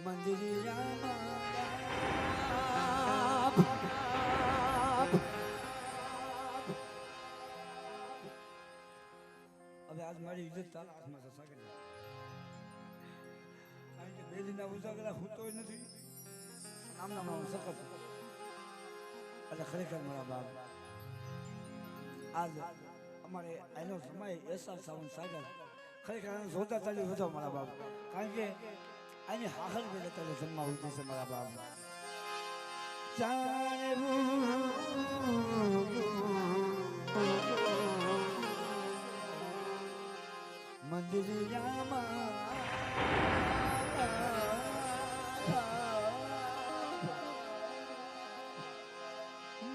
મંદિરિયામાં હવે આજ મારી ઇજ્જત તારા હાથમાં છે સાગર કારણ કે બે દિનના ઉજાગરા હું તો નથી નામના હું સખત એટલે ખરેખર મારા બાપ આજ અમારે એનો સમય એસઆર સાવન સાગર ખરેખર જોતા ચાલ્યું હતો મારા બાપ કારણ કે આની હાહર બે અત્યારે જન્મા ઉઠે છે મારા બાપ મંદિરિયામાં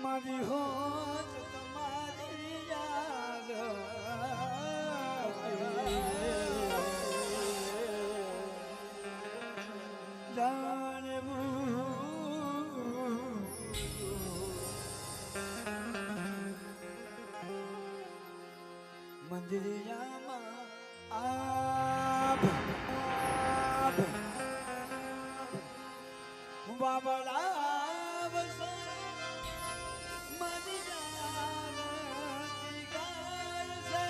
મારી હોત તમારી યાદ મંદિરિયામાં બાબડા વસે મારી જાન શિકાર છે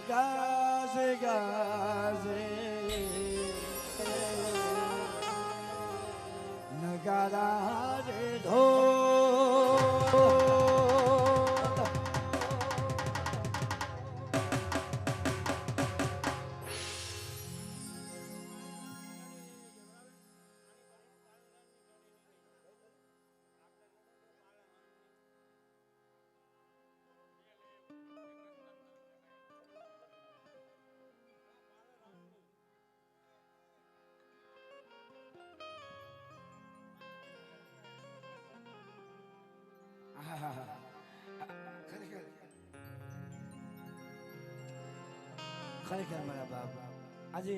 ગાશે ગાશે નગારા રે ઢોલ ખરેખર મારા બાપ આજે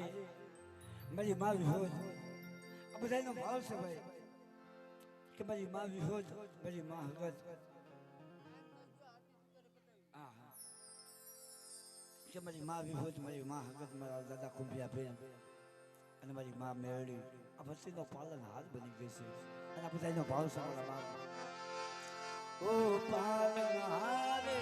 મારી મા વિહોજ આ બધાનો ભાવ છે ભાઈ કે મારી મા વિહોજ મારી મા હગત કે મારી મા વિહોજ મારી મા હગત મારા દાદા કુંભિયા બેન અને મારી મા મેરડી આ બધાનો પાલન હાથ બની ગઈ છે અને આ બધાનો ભાવ છે મારા બાપ ઓ પાલન હારે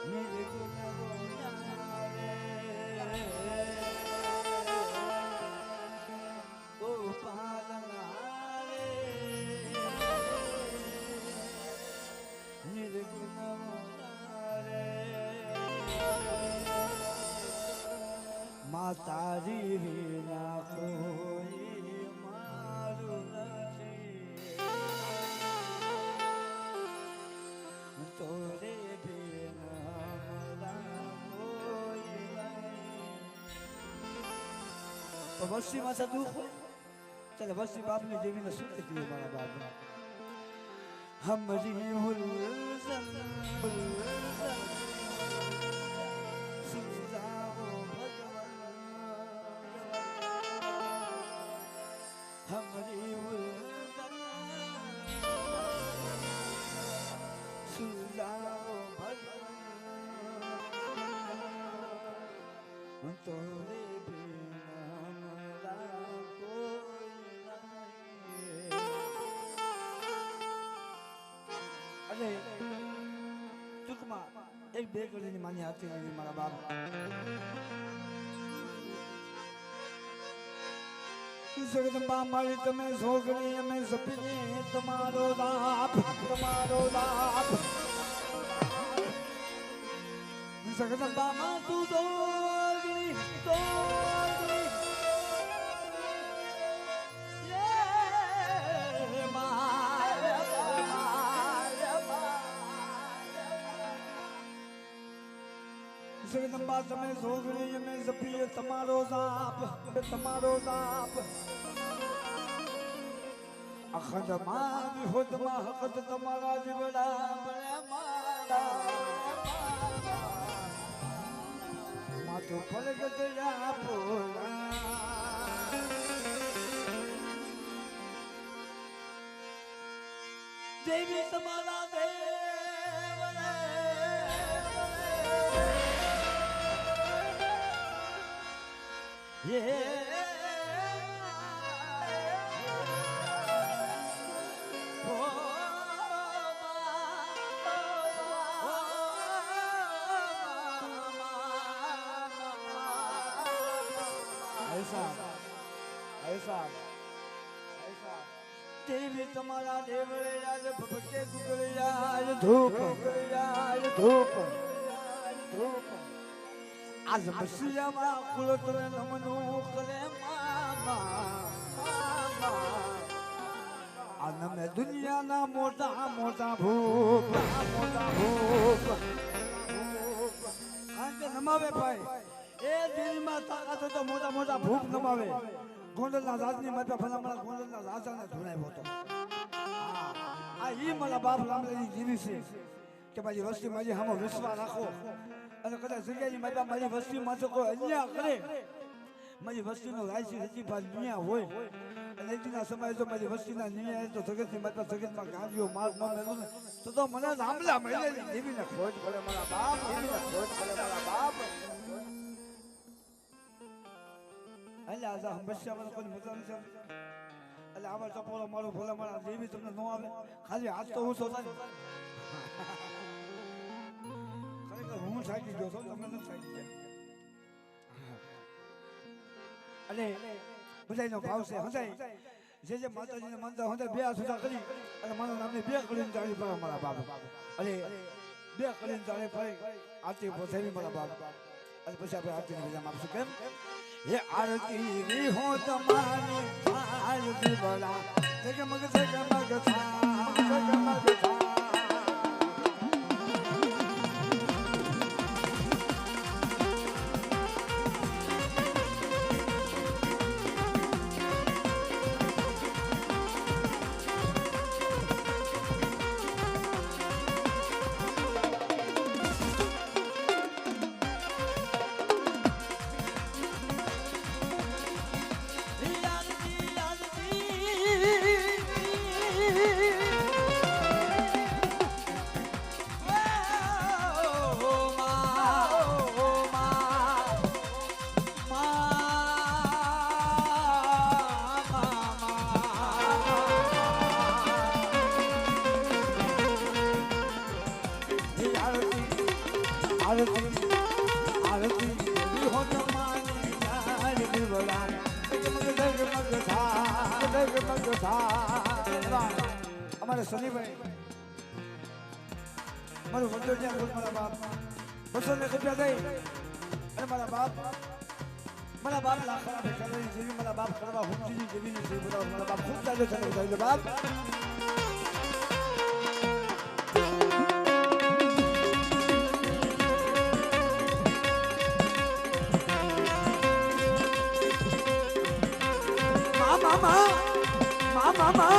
નિર્ગુણ બોલાવે ઓ પાલનહારે નિર્ગુણ બોલાવે માતાજી વિના કોઈ મારું નથી તોરે વસ્તી માં દુઃખ ચાલે વસ્તી બાપ ની દેવીને શું કીધું મારા બાપ હમરી હુલઝન સુજાવો ભગવાન હમરી હુલઝન સુજાવો ભગવાન તોરે ટૂંકમાં એક બે ગળીની માની હતી નહીં મારા બાપ જગદંબા મારી તમે છોકરી અમે સપીએ તમારો લાભ જગદંબા માં તું દોગણી જગદંબા તમે છોકરી અમે સપીએ તમારો લાભ અખંડ માં વિહોદ માં હકત તમારા જીવડા માતા તો ફલગતયા પોલા દેવી તમારા દેવ દેવી તમારા દેવળે આજ ભગતે ગુગળિયા ધૂપ ધૂપ ધૂપ આજ મસીયામાં કુળતરે નમનું કરે મામા આ નમે દુનિયાના મોટા મોટા ભૂપ કારણ કે નમાવે ભાઈ એ દિલમાં તાકાત તો મોટા મોટા ભૂપ નમાવે ગોંડલના રાજની માતા ભલામણા ગોંડલના રાજાને ધુણાવ્યો હતો આ ઈ મારા બાપ રામલાની જીવી છે કે મારી વસ્તી મારી સામે વિશ્વાસ રાખો અને કદાચ જગ્યાની માતા મારી વસ્તી માટે કોઈ અન્યાય કરે મારી વસ્તીનો રાયસી હજીભાઈ ન્યાય હોય અને એકના સમયે તો મારી વસ્તીના ન્યાય તો જગતની માતા જગતમાં ગાંધીઓ માર્ગ ન મેળવું ને તો મને રામલા મળેલી જીવીને ખોટ પડે મારા બાપ જીવીને ખોટ પડે મારા બાપ એટલે આજે હંમેશા મને કોઈ મજા નથી એટલે આવા ટપોરો મારો ભોલા મારા દેવી તમને ન આવે ખાલી હાથ તો હું સોતા ખરેખર હું થાકી ગયો છું તમે નથી થાકી ગયા અને બધાનો ભાવ છે હંધાઈ જે માતાજીને માનતા હંધાઈ બે સુધા કરી અને મારા નામને બે કરીને જાળી પડે મારા બાપ અને બે કરીને જાળી ફરી આરતી પહોંચાવી મારા બાપ અને પછી આપણે આરતીને બીજા આપશું કેમ ये आरती री हो तुम्हारी आरती बड़ा जगमग जगमग था जगमग था हमारे सनी भाई मारो वंदो ने बोल मारा बाप बसो ने रुपया दे अरे मारा बाप लाखा पे चले जीवी मारा बाप करवा हुंजी जी जीवी ने बोला मारा बाप खूब चाले चले बाप मामा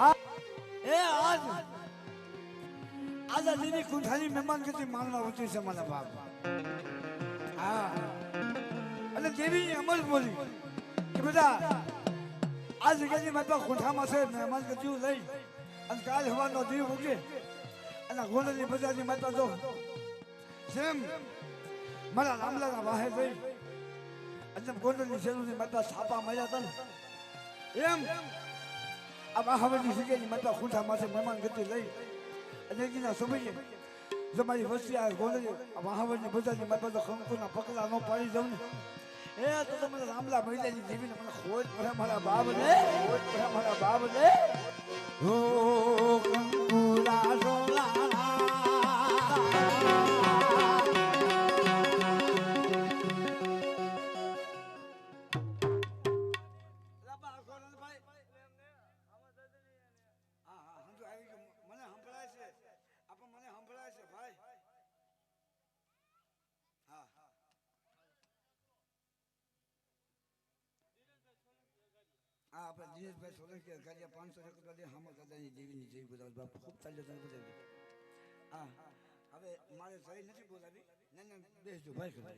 એ આજ આઝાદીની કુંઠાની મહેમાનગતિ માનવા ઉઠી છે મારા બાપ. હા અને દેવી અમર બોલી કે બધા આ જગ્યાની માતા કુંઠામાં છે મહેમાનગતિઓ લઈ અને કાલ હવાનો દીવ ઉગે અને ગોંડલની બજારની માતા જો જેમ મારા રામલાના વાહે જઈ અને ગોંડલની શેરુની માતા છાપા માર્યા હતા ને એમ આ મહાવરની જગ્યાની માતા કુંઠામાંથી મહેમાનગતિ લઈ અને એના સમયે જો મારી વસ્તી આ ગોંડલી મહાવરની બજારની માતા તો કંકુના પગલા ન પાડી દઉં ને એ તો તમે રામલા મહિલાની દેવીને મને ખોજ પડે મારા બાપ ને ખોજ પડે મારા બાપ ને ઓ કંકુલા સોલા આપણે દિનેશભાઈ સોલંકી ગાડિયા 500 રૂપિયા દે હામા દાદાની દેવીની જય બોલાવ બાપ ખૂબ ચાલ્યો તને બોલાવી. હા હવે મારે સહી નથી બોલાવી ના બેસજો ભાઈ કરે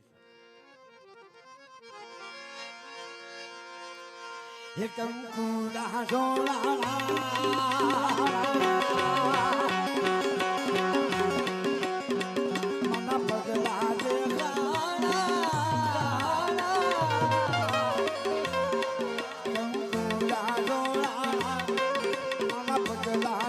હે કંકુડા સોલા મના પગલા દે la